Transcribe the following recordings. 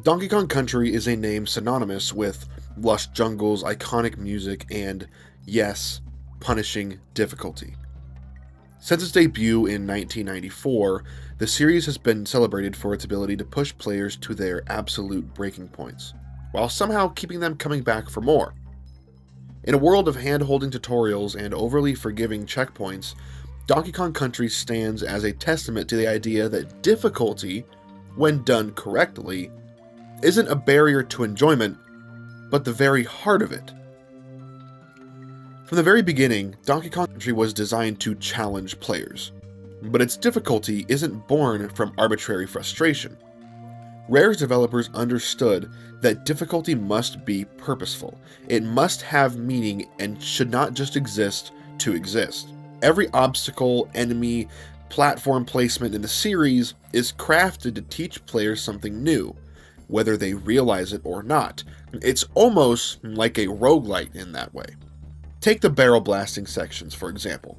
Donkey Kong Country is a name synonymous with lush jungles, iconic music, and, yes, punishing difficulty. Since its debut in 1994, the series has been celebrated for its ability to push players to their absolute breaking points, while somehow keeping them coming back for more. In a world of hand-holding tutorials and overly forgiving checkpoints, Donkey Kong Country stands as a testament to the idea that difficulty, when done correctly, isn't a barrier to enjoyment, but the very heart of it. From the very beginning, Donkey Kong Country was designed to challenge players, but its difficulty isn't born from arbitrary frustration. Rare's developers understood that difficulty must be purposeful. It must have meaning and should not just exist to exist. Every obstacle, enemy, platform placement in the series is crafted to teach players something new, whether they realize it or not. It's almost like a roguelite in that way. Take the barrel blasting sections, for example.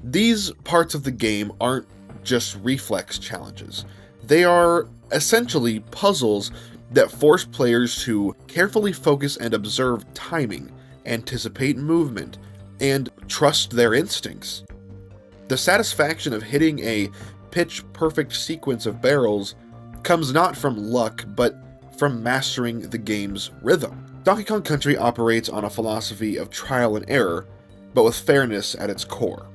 These parts of the game aren't just reflex challenges. They are essentially puzzles that force players to carefully focus and observe timing, anticipate movement, and trust their instincts. The satisfaction of hitting a pitch-perfect sequence of barrels comes not from luck, but from mastering the game's rhythm. Donkey Kong Country operates on a philosophy of trial and error, but with fairness at its core.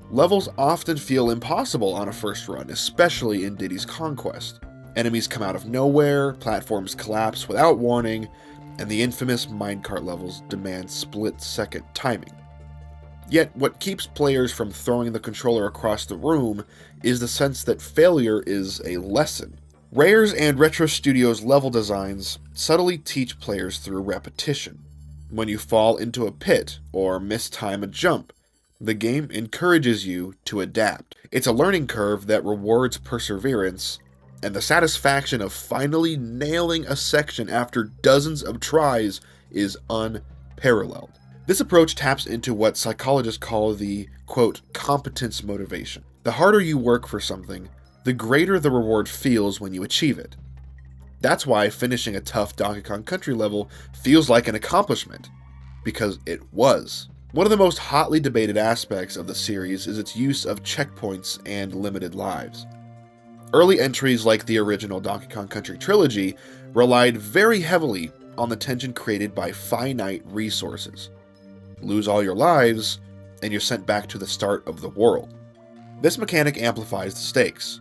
Levels often feel impossible on a first run, especially in Diddy's Conquest. Enemies come out of nowhere, platforms collapse without warning, and the infamous minecart levels demand split-second timing. Yet, what keeps players from throwing the controller across the room is the sense that failure is a lesson. Rare's and Retro Studios' level designs subtly teach players through repetition. When you fall into a pit or mistime a jump, the game encourages you to adapt. It's a learning curve that rewards perseverance, and the satisfaction of finally nailing a section after dozens of tries is unparalleled. This approach taps into what psychologists call the, quote, competence motivation. The harder you work for something, the greater the reward feels when you achieve it. That's why finishing a tough Donkey Kong Country level feels like an accomplishment, because it was. One of the most hotly debated aspects of the series is its use of checkpoints and limited lives. Early entries like the original Donkey Kong Country trilogy relied very heavily on the tension created by finite resources. Lose all your lives, and you're sent back to the start of the world. This mechanic amplifies the stakes.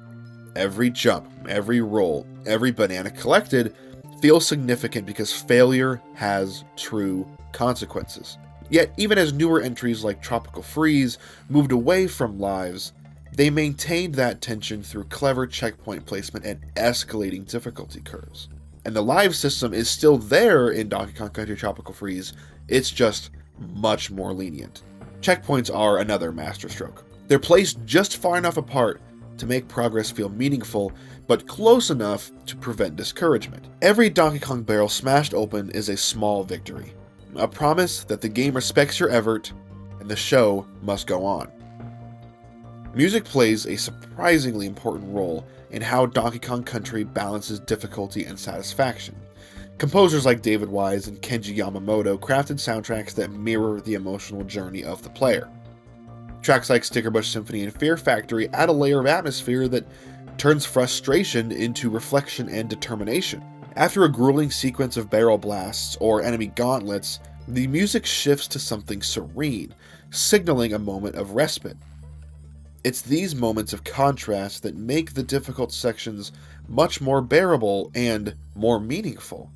Every jump, every roll, every banana collected feels significant because failure has true consequences. Yet, even as newer entries like Tropical Freeze moved away from lives, they maintained that tension through clever checkpoint placement and escalating difficulty curves. And the live system is still there in Donkey Kong Country Tropical Freeze, it's just much more lenient. Checkpoints are another masterstroke. They're placed just far enough apart to make progress feel meaningful, but close enough to prevent discouragement. Every Donkey Kong barrel smashed open is a small victory, a promise that the game respects your effort and the show must go on. Music plays a surprisingly important role in how Donkey Kong Country balances difficulty and satisfaction. Composers like David Wise and Kenji Yamamoto crafted soundtracks that mirror the emotional journey of the player. Tracks like Stickerbush Symphony and Fear Factory add a layer of atmosphere that turns frustration into reflection and determination. After a grueling sequence of barrel blasts or enemy gauntlets, the music shifts to something serene, signaling a moment of respite. It's these moments of contrast that make the difficult sections much more bearable and more meaningful,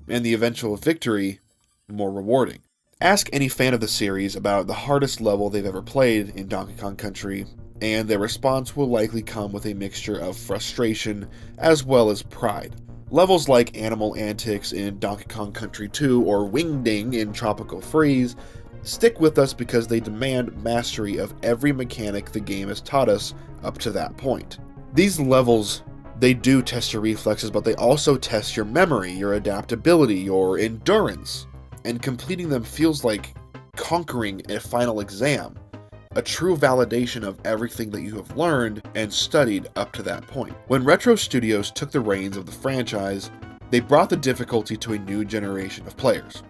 and the eventual victory more rewarding. Ask any fan of the series about the hardest level they've ever played in Donkey Kong Country, and their response will likely come with a mixture of frustration as well as pride. Levels like Animal Antics in Donkey Kong Country 2 or Wingding in Tropical Freeze stick with us because they demand mastery of every mechanic the game has taught us up to that point. These levels, they do test your reflexes, but they also test your memory, your adaptability, your endurance, and completing them feels like conquering a final exam. a true validation of everything that you have learned and studied up to that point. When Retro Studios took the reins of the franchise, they brought the difficulty to a new generation of players.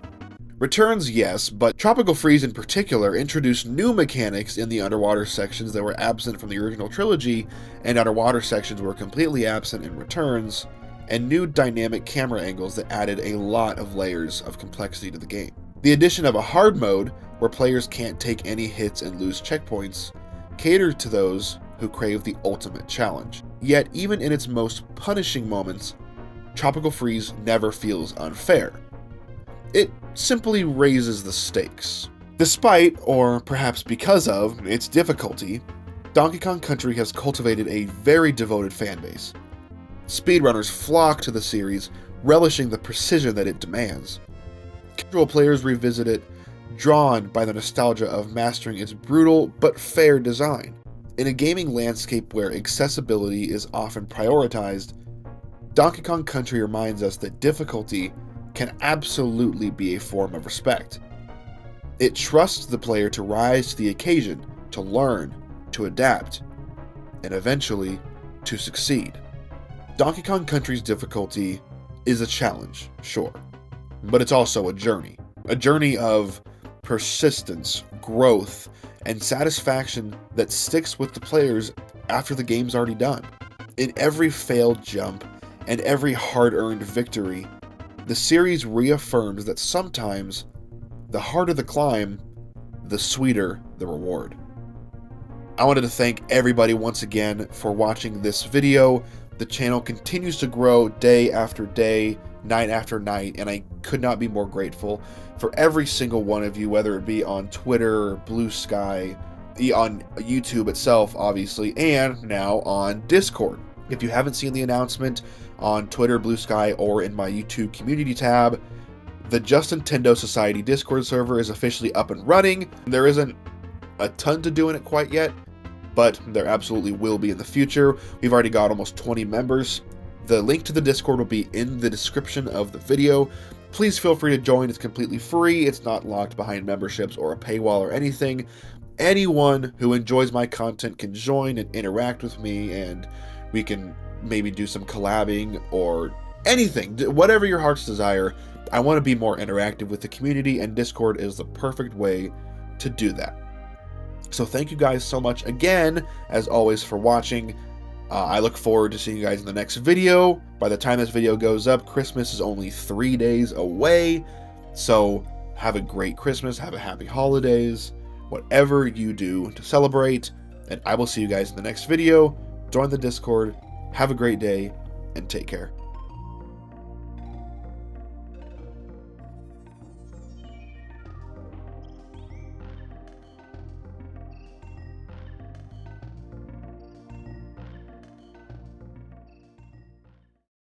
Returns, yes, but Tropical Freeze in particular introduced new mechanics in the underwater sections that were absent from the original trilogy, and underwater sections were completely absent in Returns, and new dynamic camera angles that added a lot of layers of complexity to the game. The addition of a hard mode, where players can't take any hits and lose checkpoints, catered to those who crave the ultimate challenge. Yet, even in its most punishing moments, Tropical Freeze never feels unfair. It simply raises the stakes. Despite, or perhaps because of, its difficulty, Donkey Kong Country has cultivated a very devoted fanbase. Speedrunners flock to the series, relishing the precision that it demands. Casual players revisit it, drawn by the nostalgia of mastering its brutal but fair design. In a gaming landscape where accessibility is often prioritized, Donkey Kong Country reminds us that difficulty can absolutely be a form of respect. It trusts the player to rise to the occasion, to learn, to adapt, and eventually to succeed. Donkey Kong Country's difficulty is a challenge, sure, but it's also a journey of persistence, growth, and satisfaction that sticks with the players after the game's already done. In every failed jump and every hard-earned victory, the series reaffirms that sometimes the harder the climb, the sweeter the reward. I wanted to thank everybody once again for watching this video. The channel continues to grow day after day, night after night, and I could not be more grateful for every single one of you, whether it be on Twitter, Blue Sky, on YouTube itself, obviously, and now on Discord. If you haven't seen the announcement on Twitter, Blue Sky, or in my YouTube community tab, the Just Nintendo Society Discord server is officially up and running. There isn't a ton to do in it quite yet, but there absolutely will be in the future. We've already got almost 20 members. The link to the Discord will be in the description of the video. Please feel free to join. It's completely free. It's not locked behind memberships or a paywall or anything. Anyone who enjoys my content can join and interact with me, and we can maybe do some collabing or anything, whatever your heart's desire. I want to be more interactive with the community, and Discord is the perfect way to do that. So thank you guys so much again, as always, for watching. I look forward to seeing you guys in the next video. By the time this video goes up, Christmas is only 3 days away. So have a great Christmas, have a happy holidays, whatever you do to celebrate, and I will see you guys in the next video. Join the Discord, have a great day, and take care.